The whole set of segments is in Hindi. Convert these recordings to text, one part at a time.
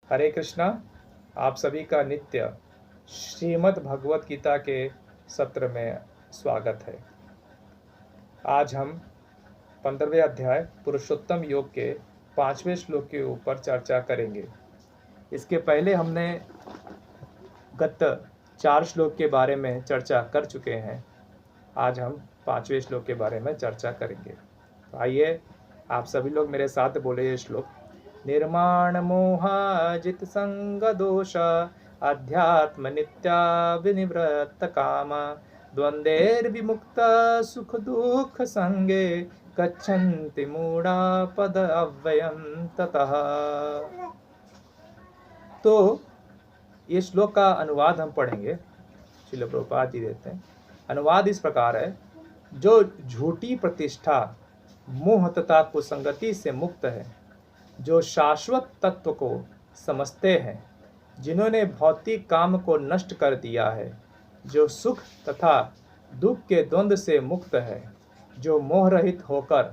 हरे कृष्णा। आप सभी का नित्य श्रीमद् भगवत गीता के सत्र में स्वागत है। आज हम 15वें अध्याय पुरुषोत्तम योग के 5वें श्लोक के ऊपर चर्चा करेंगे। इसके पहले हमने गत 4 श्लोक के बारे में चर्चा कर चुके हैं। आज हम 5वें श्लोक के बारे में चर्चा करेंगे। तो आइए आप सभी लोग मेरे साथ बोले ये श्लोक। निर्माण मोहाजित संग दोष अध्यात्म नित्या विनिवृत्त काम द्वंद्वैर्विमुक्त सुख दुख संगे गच्छन्ति मूढ़ा पद अव्ययम ततः। तो ये श्लोक का अनुवाद हम पढ़ेंगे। श्रील प्रभुपाद जी देते हैं। अनुवाद इस प्रकार है। जो झूठी प्रतिष्ठा मोह तथा कुसंगति से मुक्त है, जो शाश्वत तत्व को समझते हैं, जिन्होंने भौतिक काम को नष्ट कर दिया है, जो सुख तथा दुख के द्वंद्व से मुक्त है, जो मोह रहित होकर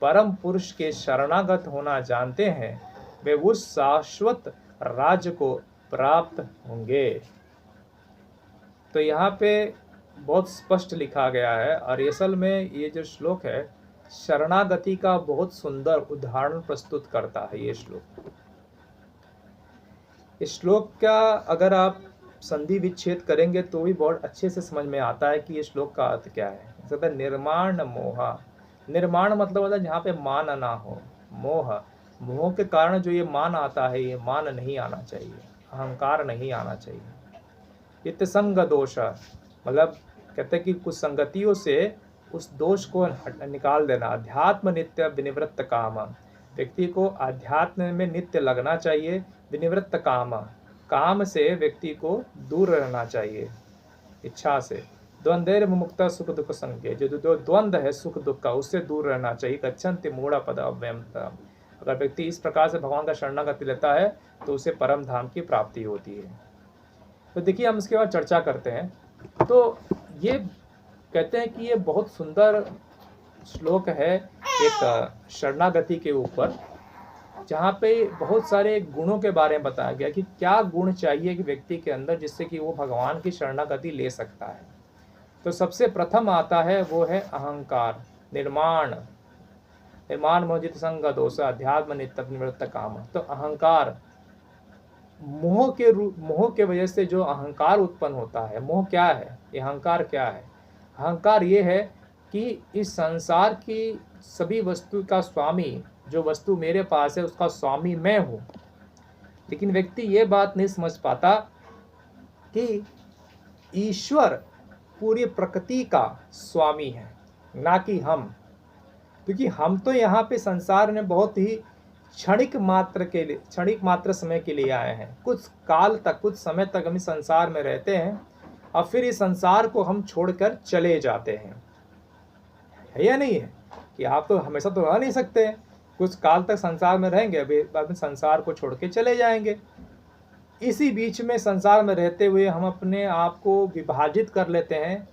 परम पुरुष के शरणागत होना जानते हैं, वे उस शाश्वत राज्य को प्राप्त होंगे। तो यहाँ पे बहुत स्पष्ट लिखा गया है और असल में ये जो श्लोक है शरणागति का बहुत सुंदर उदाहरण प्रस्तुत करता है। ये श्लोक, इस श्लोक का अगर आप संधि विच्छेद करेंगे तो भी बहुत अच्छे से समझ में आता है कि ये श्लोक का अर्थ क्या है। निर्माण मोहा, निर्माण मतलब होता है जहाँ पे मान ना हो। मोह के कारण जो ये मान आता है, ये मान नहीं आना चाहिए, अहंकार नहीं आना चाहिए। इतसंग दोष मतलब कहते हैं कि कुछ संगतियों से उस दोष को निकाल देना। अध्यात्म नित्य विनिवृत्त काम, व्यक्ति को अध्यात्म में नित्य लगना चाहिए। विनिवृत्त काम से व्यक्ति को दूर रहना चाहिए, इच्छा से। द्वंद्वैर मुक्त सुख दुख संगे, जो द्वंद्व है सुख दुख का, उससे दूर रहना चाहिए। गच्छन्ति मूढ़ा पद अव्ययम। अगर व्यक्ति इस प्रकार से भगवान का शरणागति लेता है तो उसे परम धाम की प्राप्ति होती है। तो देखिए हम इसके बाद चर्चा करते हैं। तो ये कहते हैं कि ये बहुत सुंदर श्लोक है एक शरणागति के ऊपर, जहाँ पे बहुत सारे गुणों के बारे में बताया गया कि क्या गुण चाहिए कि व्यक्ति के अंदर जिससे कि वो भगवान की शरणागति ले सकता है। तो सबसे प्रथम आता है वो है अहंकार। निर्माण मोहित संग दोष अध्यात्म नित्य निवृत्त काम। तो अहंकार, मोह के वजह से जो अहंकार उत्पन्न होता है। मोह क्या है, ये अहंकार क्या है? अहंकार ये है कि इस संसार की सभी वस्तु का स्वामी, जो वस्तु मेरे पास है उसका स्वामी मैं हूँ। लेकिन व्यक्ति ये बात नहीं समझ पाता कि ईश्वर पूरी प्रकृति का स्वामी है, ना कि हम। क्योंकि हम तो यहाँ पे संसार में बहुत ही क्षणिक मात्र समय के लिए आए हैं। कुछ काल तक, कुछ समय तक हम इस संसार में रहते हैं और फिर इस संसार को हम छोड़कर चले जाते हैं। है या नहीं है कि आप तो हमेशा तो रह नहीं सकते, कुछ काल तक संसार में रहेंगे, अभी बाद में संसार को छोड़ के चले जाएंगे। इसी बीच में संसार में रहते हुए हम अपने आप को विभाजित कर लेते हैं।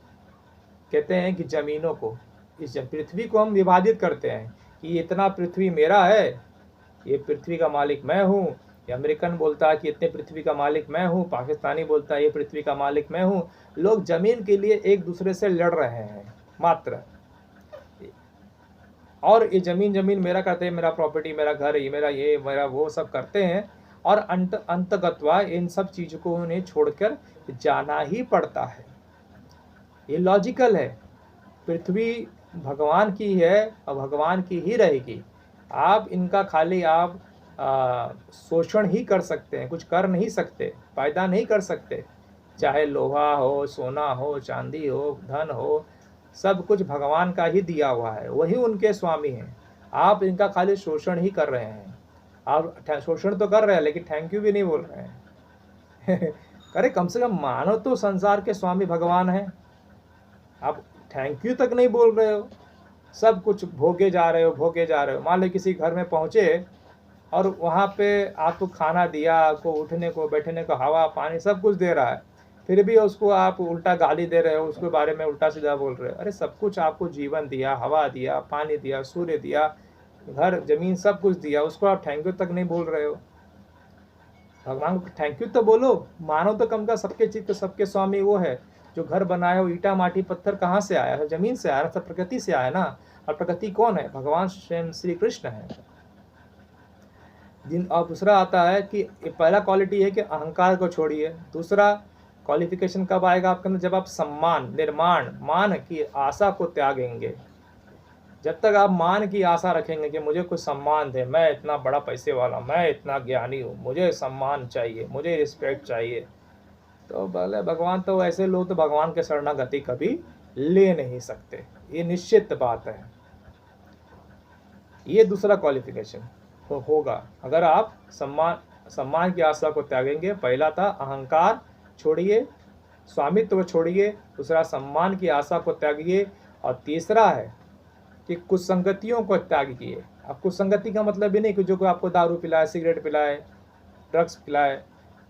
कहते हैं कि जमीनों को, इस पृथ्वी को हम विभाजित करते हैं कि इतना पृथ्वी मेरा है, ये पृथ्वी का मालिक मैं हूँ। ये अमेरिकन बोलता है कि इतने पृथ्वी का मालिक मैं हूँ, पाकिस्तानी बोलता है ये पृथ्वी का मालिक मैं हूँ। लोग जमीन के लिए एक दूसरे से लड़ रहे हैं मात्र, और ये जमीन मेरा करते हैं, मेरा प्रॉपर्टी, मेरा घर, ये मेरा वो सब करते हैं। और अंतगत्वा इन सब चीज़ों को उन्हें छोड़कर जाना ही पड़ता है। ये लॉजिकल है। पृथ्वी भगवान की है और भगवान की ही रहेगी। आप इनका खाली आप शोषण ही कर सकते हैं, कुछ कर नहीं सकते, पैदा नहीं कर सकते। चाहे लोहा हो, सोना हो, चांदी हो, धन हो, सब कुछ भगवान का ही दिया हुआ है, वही उनके स्वामी हैं। आप इनका खाली शोषण ही कर रहे हैं। आप शोषण तो कर रहे हैं लेकिन थैंक यू भी नहीं बोल रहे हैं। अरे कम से कम मानो तो संसार के स्वामी भगवान हैं, आप थैंक यू तक नहीं बोल रहे हो। सब कुछ भोगे जा रहे हो। मान लो किसी घर में पहुँचे और वहाँ पे आपको खाना दिया, आपको उठने को बैठने को हवा पानी सब कुछ दे रहा है, फिर भी उसको आप उल्टा गाली दे रहे हो, उसके बारे में उल्टा सीधा बोल रहे हो। अरे सब कुछ आपको जीवन दिया, हवा दिया, पानी दिया, सूर्य दिया, घर जमीन सब कुछ दिया, उसको आप थैंक यू तक नहीं बोल रहे हो। भगवान को थैंक यू तो बोलो, मानो तो कम का सबके चीज, तो सबके स्वामी वो है। जो घर बनाया वो ईटा माटी पत्थर कहाँ से आया है? जमीन से आया, सब प्रकृति से आया ना। और प्रकृति कौन है? भगवान स्वयं श्री कृष्ण है। और दूसरा आता है कि पहला क्वालिटी है कि अहंकार को छोड़िए। दूसरा क्वालिफिकेशन कब आएगा आपके अंदर? जब आप सम्मान, निर्माण, मान की आशा को त्यागेंगे। जब तक आप मान की आशा रखेंगे कि मुझे कुछ सम्मान दे, मैं इतना बड़ा पैसे वाला, मैं इतना ज्ञानी हूँ, मुझे सम्मान चाहिए, मुझे रिस्पेक्ट चाहिए, तो भले भगवान, तो ऐसे लोग तो भगवान के शरणागति कभी ले नहीं सकते, ये निश्चित बात है। ये दूसरा क्वालिफिकेशन तो होगा अगर आप सम्मान की आशा को त्यागेंगे। पहला था अहंकार छोड़िए, स्वामित्व छोड़िए। दूसरा सम्मान की आशा को त्यागिए। और तीसरा है कि कुसंगतियों को त्यागिए। अब कुसंगति का मतलब भी नहीं कि जो कोई आपको दारू पिलाए, सिगरेट पिलाए, ड्रग्स पिलाए,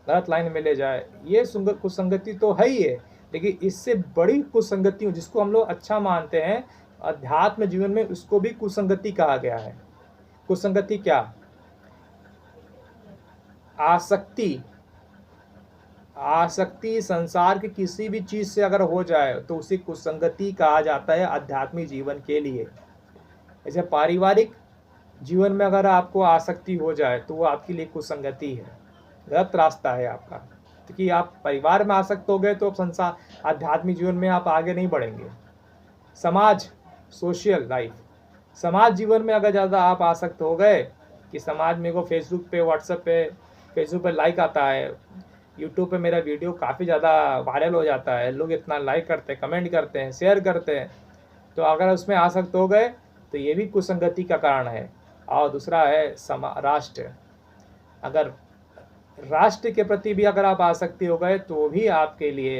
गलत लाइन में ले जाए, ये कुसंगति तो है ही है। लेकिन इससे बड़ी कुसंगतियों, जिसको हम लोग अच्छा मानते हैं अध्यात्म जीवन में, उसको भी कुसंगति कहा गया है। कुसंगति क्या? आसक्ति। आसक्ति संसार की किसी भी चीज से अगर हो जाए तो उसे कुसंगति कहा जाता है आध्यात्मिक जीवन के लिए। जैसे पारिवारिक जीवन में अगर आपको आसक्ति हो जाए तो वो आपके लिए कुसंगति है, गलत रास्ता है आपका। क्योंकि आप परिवार में आसक्त हो गए तो संसार आध्यात्मिक जीवन में आप आगे नहीं बढ़ेंगे। समाज, सोशल लाइफ, समाज जीवन में अगर ज़्यादा आप आसक्त हो गए कि समाज में को फेसबुक पे, व्हाट्सएप पे, फेसबुक पे लाइक आता है, यूट्यूब पे मेरा वीडियो काफ़ी ज़्यादा वायरल हो जाता है, लोग इतना लाइक करते हैं, कमेंट करते हैं, शेयर करते हैं, तो अगर उसमें आसक्त हो गए तो ये भी कुसंगति का कारण है। और दूसरा है राष्ट्र। अगर राष्ट्र के प्रति भी अगर आप आसक्ति हो गए तो भी आपके लिए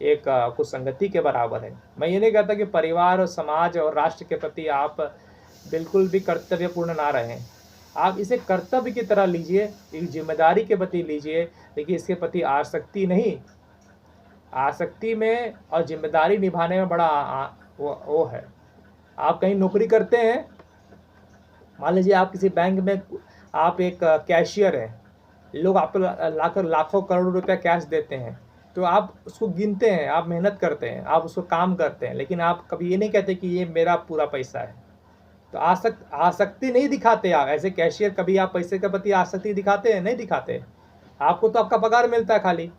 एक कुसंगति के बराबर है। मैं ये नहीं कहता कि परिवार और समाज और राष्ट्र के प्रति आप बिल्कुल भी कर्तव्यपूर्ण ना रहें। आप इसे कर्तव्य की तरह लीजिए, एक जिम्मेदारी के प्रति लीजिए, लेकिन इसके प्रति आसक्ति नहीं। आसक्ति में और जिम्मेदारी निभाने में बड़ा वो है। आप कहीं नौकरी करते हैं, मान लीजिए आप किसी बैंक में, आप एक कैशियर हैं, लोग आपको लाखों करोड़ों रुपया कैश देते हैं, तो आप उसको गिनते हैं, आप मेहनत करते हैं, आप उसको काम करते हैं, लेकिन आप कभी ये नहीं कहते कि ये मेरा पूरा पैसा है। तो आसक्ति नहीं दिखाते आप। ऐसे कैशियर, कभी आप पैसे के प्रति आसक्ति दिखाते हैं? नहीं दिखाते। आपको तो आपका पगार मिलता है, खाली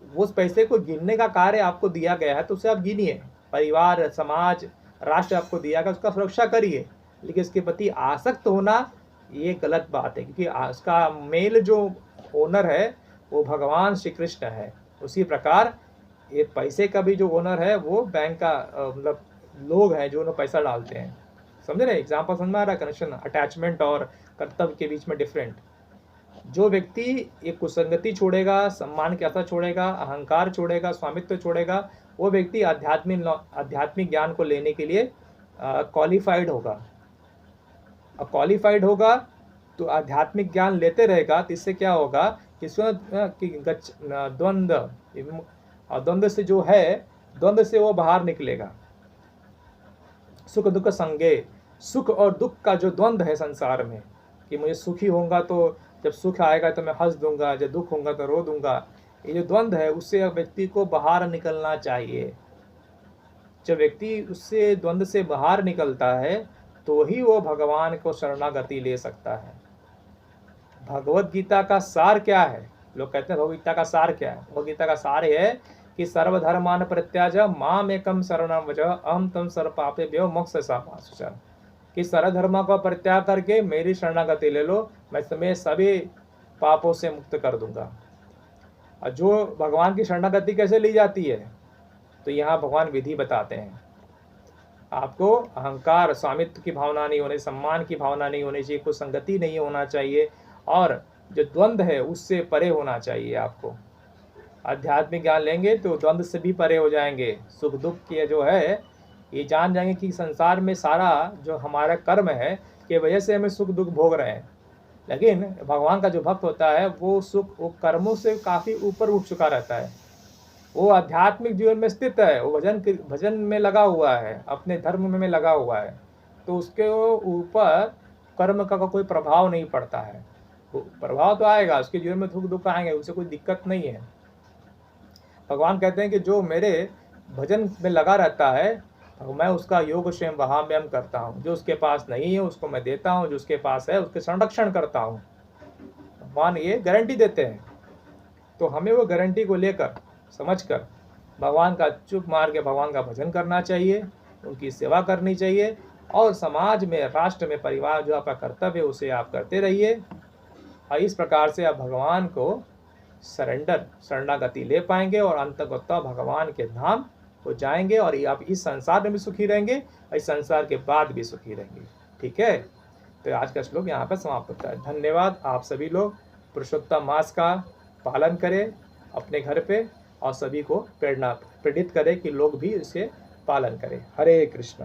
उस पैसे को गिनने का कार्य आपको दिया गया है, तो उसे आप गिनिए। परिवार, समाज, राष्ट्र आपको दिया गया, उसका सुरक्षा करिए, लेकिन इसके प्रति आसक्त होना ये गलत बात है, क्योंकि उसका मेल जो ओनर है वो भगवान श्री कृष्ण है। उसी प्रकार ये पैसे का भी जो ओनर है वो बैंक का मतलब लोग हैं जो उन्हें पैसा डालते हैं। समझ रहे? एग्जाम्पल समझ में आ रहा है? कनेक्शन, अटैचमेंट और कर्तव्य के बीच में डिफरेंट। जो व्यक्ति ये कुसंगति छोड़ेगा, सम्मान की आशा छोड़ेगा, अहंकार छोड़ेगा, स्वामित्व छोड़ेगा, वो व्यक्ति आध्यात्मिक ज्ञान को लेने के लिए क्वालिफाइड होगा। अब क्वालिफाइड होगा तो आध्यात्मिक ज्ञान लेते रहेगा, तो इससे क्या होगा कि द्वंद्व से जो है, द्वंद्व से वो बाहर निकलेगा। सुख दुख संगे, सुख और दुख का जो द्वंद्व है संसार में, कि मुझे सुखी होऊंगा तो जब सुख आएगा तो मैं हंस दूंगा, जब दुख होगा तो रो दूंगा, ये जो द्वंद्व है उससे व्यक्ति को बाहर निकलना चाहिए। जब व्यक्ति उससे द्वंद्व से बाहर निकलता है तो ही वो भगवान को शरणागति ले सकता है। भगवत गीता का सार क्या है? लोग कहते हैं भगवत गीता का सार क्या है? भगवत गीता का सार है कि सर्वधर्मान परित्याज माम एकम शरणं व्रज अहम त्वं सर्व पापेभ्यो मोक्षयिष्यामि। कि सर्वधर्म का परित्याग करके मेरी शरणागति ले लो, मैं तुम्हें सभी पापों से मुक्त कर दूंगा। और जो भगवान की शरणागति कैसे ली जाती है, तो यहाँ भगवान विधि बताते हैं। आपको अहंकार, स्वामित्व की भावना नहीं होनी, सम्मान की भावना नहीं होनी चाहिए, कुछ संगति नहीं होना चाहिए, और जो द्वंद्व है उससे परे होना चाहिए। आपको आध्यात्मिक ज्ञान लेंगे तो द्वंद्व से भी परे हो जाएंगे। सुख दुख के जो है ये जान जाएंगे कि संसार में सारा जो हमारा कर्म है के वजह से हमें सुख दुख भोग रहे हैं। लेकिन भगवान का जो भक्त होता है वो सुख, वो कर्मों से काफ़ी ऊपर उठ चुका रहता है, वो आध्यात्मिक जीवन में स्थित है, वो भजन में लगा हुआ है, अपने धर्म में लगा हुआ है, तो उसके ऊपर कर्म का कोई प्रभाव नहीं पड़ता है। प्रभाव तो आएगा, उसके जीवन में सुख दुख आएंगे, उससे कोई दिक्कत नहीं है। भगवान कहते हैं कि जो मेरे भजन में लगा रहता है तो मैं उसका योग स्वयं वहाम्यम करता हूँ। जो उसके पास नहीं है उसको मैं देता हूँ, जो उसके पास है उसके संरक्षण करता हूँ। भगवान ये गारंटी देते हैं, तो हमें वो गारंटी को लेकर समझकर भगवान का चुप मार के भगवान का भजन करना चाहिए, उनकी सेवा करनी चाहिए, और समाज में, राष्ट्र में, परिवार जो आपका कर्तव्य है उसे आप करते रहिए। और इस प्रकार से आप भगवान को शरणागति ले पाएंगे और अंततः भगवान के धाम को जाएंगे, और आप इस संसार में भी सुखी रहेंगे और इस संसार के बाद भी सुखी रहेंगे। ठीक है, तो आज का श्लोक यहाँ पर समाप्त होता है। धन्यवाद। आप सभी लोग पुरुषोत्तम मास का पालन करें अपने घर पे, और सभी को प्रेरित करें कि लोग भी इसे पालन करें। हरे कृष्ण।